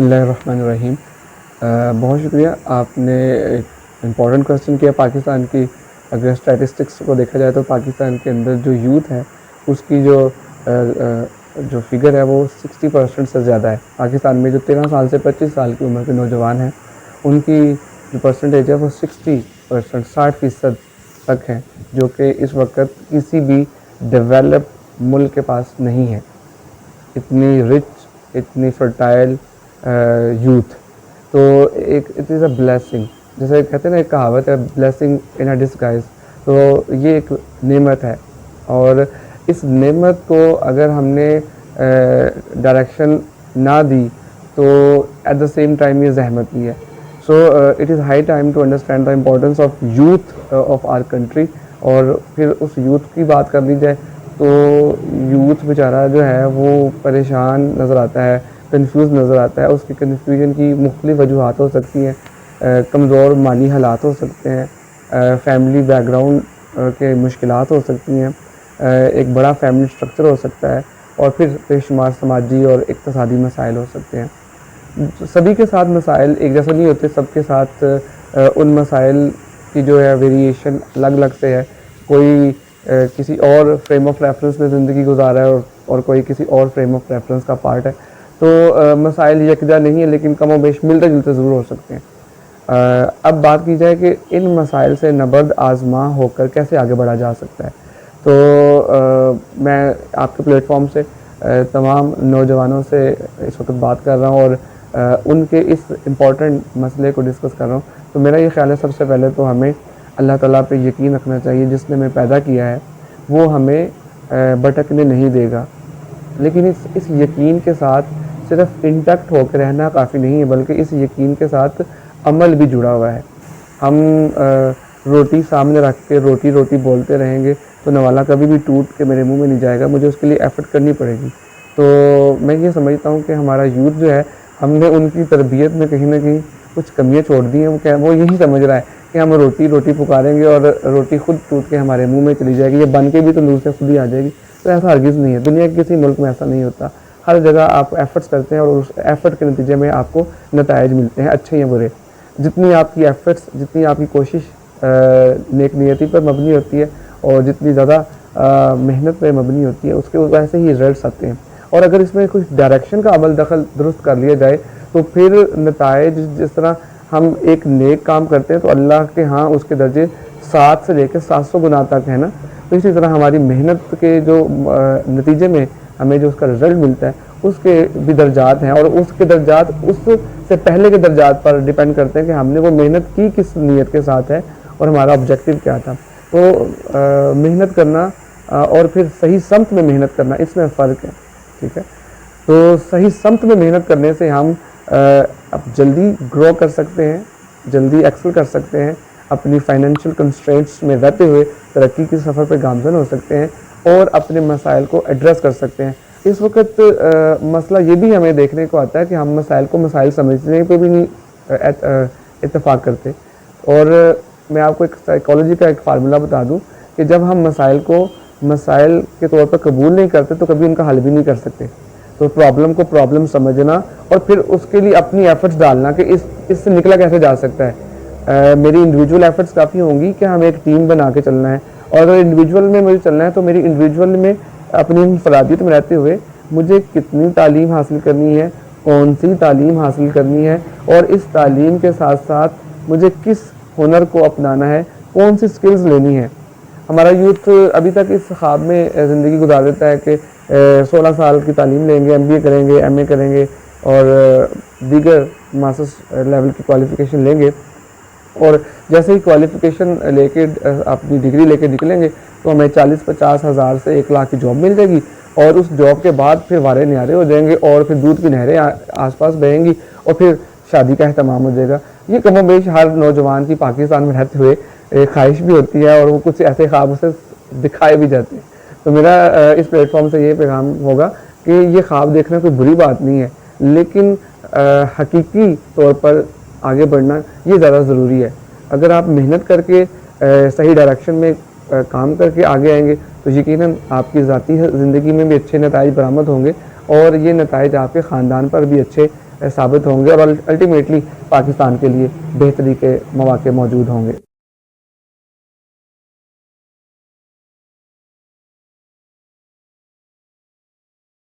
बिस्मिल्लाहिर्रहमानिर्रहीम। बहुत शुक्रिया, आपने एक इम्पॉर्टेंट क्वेश्चन किया पाकिस्तान की। अगर स्टैटिस्टिक्स को देखा जाए तो पाकिस्तान के अंदर जो यूथ है उसकी जो फिगर है वो 60% से ज़्यादा है। पाकिस्तान में जो 13 साल से 25 साल की उम्र के नौजवान हैं उनकी जो परसेंटेज है वो 60%, 60% तक है, जो कि इस वक्त किसी भी डेवलप मुल्क के पास नहीं है। इतनी रिच, इतनी फर्टाइल यूथ, तो एक इट इज़ अ ब्लेसिंग। जैसे कहते हैं ना, एक कहावत है, ब्लेसिंग इन अ डिस्गाइज। तो ये एक नेमत है, और इस नेमत को अगर हमने डायरेक्शन ना दी तो एट द सेम टाइम ये जहमत भी है। So it is high time to understand the importance of youth of our country. और फिर उस यूथ की बात कर ली जाए तो यूथ बेचारा जो है वो परेशान नज़र आता है, कंफ्यूज नज़र आता है। उसकी कन्फ्यूजन की मुख्तलिफ़ वजूहात हो सकती हैं। कमज़ोर माली हालात हो सकते हैं, फैमिली बैकग्राउंड के मुश्किलात हो सकती हैं, एक बड़ा फैमिली स्ट्रक्चर हो सकता है, और फिर बेशुमार समाजी और इक़्तिसादी मसाइल हो सकते हैं। सभी के साथ मसाइल एक जैसा नहीं होते, सबके साथ उन मसाइल की जो है वेरिएशन अलग अलग से है। कोई किसी और फ्रेम ऑफ रेफरेंस में ज़िंदगी गुजारा है और कोई किसी और फ्रेम ऑफ रेफरेंस का पार्ट है। तो मसाइल यकजा नहीं है, लेकिन कम व बेश मिलते जुलते ज़रूर हो सकते हैं। अब बात की जाए कि इन मसाइल से नबर्द आज़मा होकर कैसे आगे बढ़ा जा सकता है, तो मैं आपके प्लेटफॉर्म से तमाम नौजवानों से इस वक्त बात कर रहा हूँ और उनके इस इम्पॉर्टेंट मसले को डिस्कस कर रहा हूँ। तो मेरा ये ख्याल है, सबसे पहले तो हमें अल्लाह ताला पे यकीन रखना चाहिए। जिसने हमें पैदा किया है वो हमें भटकने नहीं देगा, लेकिन इस यकीन के साथ सिर्फ इंटैक्ट होकर रहना काफ़ी नहीं है, बल्कि इस यकीन के साथ अमल भी जुड़ा हुआ है। हम रोटी सामने रख के रोटी रोटी बोलते रहेंगे तो नवाला कभी भी टूट के मेरे मुंह में नहीं जाएगा, मुझे उसके लिए एफ़र्ट करनी पड़ेगी। तो मैं ये समझता हूँ कि हमारा यूथ जो है, हमने उनकी तरबियत में कहीं ना कहीं कुछ कमियाँ छोड़ दी हैं। वो यही समझ रहा है कि हम रोटी रोटी पुकारेंगे और रोटी खुद टूट के हमारे मुंह में चली जाएगी, ये बन के भी तंदूर से खुद ही आ जाएगी। तो ऐसा हरगिज़ नहीं है, दुनिया के किसी मुल्क में ऐसा नहीं होता। हर जगह आप एफ़र्ट्स करते हैं और उस एफ़र्ट के नतीजे में आपको नताइज मिलते हैं, अच्छे या बुरे। जितनी आपकी एफ़र्ट्स, जितनी आपकी कोशिश नेक नियति पर मबनी होती है और जितनी ज़्यादा मेहनत पर मबनी होती है, उसके वैसे ही रिजल्ट्स आते हैं। और अगर इसमें कुछ डायरेक्शन का अमल दखल दुरुस्त कर लिया जाए तो फिर नताइज, जिस तरह हम एक नेक काम करते हैं तो अल्लाह के यहाँ उसके दर्जे 7 से लेकर 700 गुना तक है ना, तो इसी तरह हमारी मेहनत के जो नतीजे में हमें जो उसका रिज़ल्ट मिलता है उसके भी दर्जात हैं, और उसके दर्जात उससे पहले के दर्जात पर डिपेंड करते हैं कि हमने वो मेहनत की किस नीयत के साथ है और हमारा ऑब्जेक्टिव क्या था। तो मेहनत करना और फिर सही समत में मेहनत करना, इसमें फ़र्क है, ठीक है। तो सही समत में मेहनत करने से हम अब जल्दी ग्रो कर सकते हैं, जल्दी एक्सेल कर सकते हैं, अपनी फाइनेंशियल कंस्ट्रेंट्स में रहते हुए तरक्की के सफ़र पर गामज़न हो सकते हैं और अपने मसाइल को एड्रेस कर सकते हैं। इस वक्त मसला ये भी हमें देखने को आता है कि हम मसाइल को मसाइल समझने पे भी नहीं इत्तेफाक करते। और मैं आपको एक साइकोलॉजी का एक फार्मूला बता दूं कि जब हम मसाइल को मसाइल के तौर पर कबूल नहीं करते तो कभी उनका हल भी नहीं कर सकते। तो प्रॉब्लम को प्रॉब्लम समझना और फिर उसके लिए अपनी एफर्ट्स डालना कि इससे निकला कैसे जा सकता है। मेरी इंडिविजुअल एफर्ट्स काफ़ी होंगी कि हमें एक टीम बना के चलना है, और अगर इंडिविजुअल में मुझे चलना है तो मेरी इंडिविजुअल में अपनी इंफरादियत में रहते हुए मुझे कितनी तालीम हासिल करनी है, कौन सी तालीम हासिल करनी है, और इस तालीम के साथ साथ मुझे किस हुनर को अपनाना है, कौन सी स्किल्स लेनी है। हमारा यूथ अभी तक इस ख्वाब में ज़िंदगी गुजार देता है कि 16 साल की तालीम लेंगे, MBA करेंगे, MA करेंगे और दीगर मास्टर्स लेवल की क्वालिफ़िकेशन लेंगे, और जैसे ही क्वालिफ़िकेशन लेके अपनी डिग्री लेके निकलेंगे तो हमें 40-50 हज़ार से 1 लाख की जॉब मिल जाएगी, और उस जॉब के बाद फिर वारे न्यारे हो जाएंगे और फिर दूध की नहरें आसपास बहेंगी और फिर शादी का अहतमाम हो जाएगा। ये कमोबेश हर नौजवान की पाकिस्तान में रहते हुए ख्वाहिश भी होती है, और वो कुछ ऐसे ख्वाब उसे दिखाए भी जाते हैं। तो मेरा इस प्लेटफॉर्म से ये पैगाम होगा कि ये ख्वाब देखना कोई बुरी बात नहीं है, लेकिन हकीकी तौर पर आगे बढ़ना ये ज़्यादा ज़रूरी है। अगर आप मेहनत करके सही डायरेक्शन में काम करके आगे आएंगे तो यकीनन आपकी ज़ाती ज़िंदगी में भी अच्छे नताइज बरामद होंगे, और ये नताइज आपके ख़ानदान पर भी अच्छे साबित होंगे और अल्टीमेटली पाकिस्तान के लिए बेहतरी के मौके मौजूद होंगे।